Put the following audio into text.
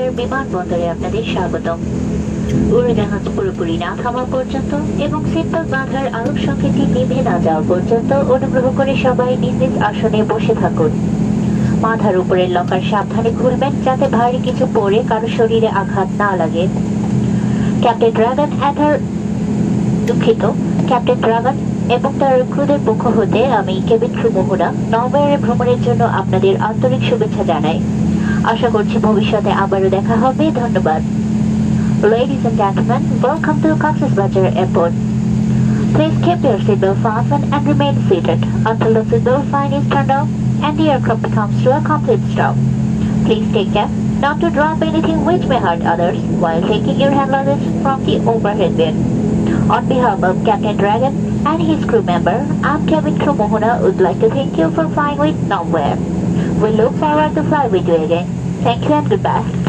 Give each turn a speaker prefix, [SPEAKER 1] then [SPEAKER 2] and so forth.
[SPEAKER 1] নরওয়ের বিমানবন্দরে আপনাদের স্বাগতম। উড়োজাহাজ পুরোপুরি না থামা পর্যন্ত এবং সিটবেল্ট বাঁধার আলোক সংকেতটি নিভে না যাওয়া পর্যন্ত অনুগ্রহ করে সবাই নিজ নিজ আসনে বসে থাকুন। মাথার উপরের লকার সাবধানে খুলবেন যাতে ভারী কিছু পড়ে কারো শরীরে আঘাত না লাগে। ক্যাপ্টেন ড্রাগন এবং তার ক্রুদের পক্ষ হতে আমি কেবিন ক্রু মোহনা নরওয়ের ভ্রমণের জন্য আপনাদের আন্তরিক শুভেচ্ছা জানাই। আশা করছি ভবিষ্যতে আবারও দেখা হবে। ধন্যবাদ। Ladies and gentlemen, welcome to Cox's-Bazar Airport. Please keep your seatbelt fastened and remain seated until the seatbelt sign is turned off and the aircraft comes to a complete stop. Please take care not to drop anything which may hurt others while taking your hand luggage from the overhead bin. On behalf of Captain Dragon and his crew member, I'm Cabin Crew Mohana would like to thank you for flying with Nowhere. We look forward to fly with you again. Thank you and goodbye.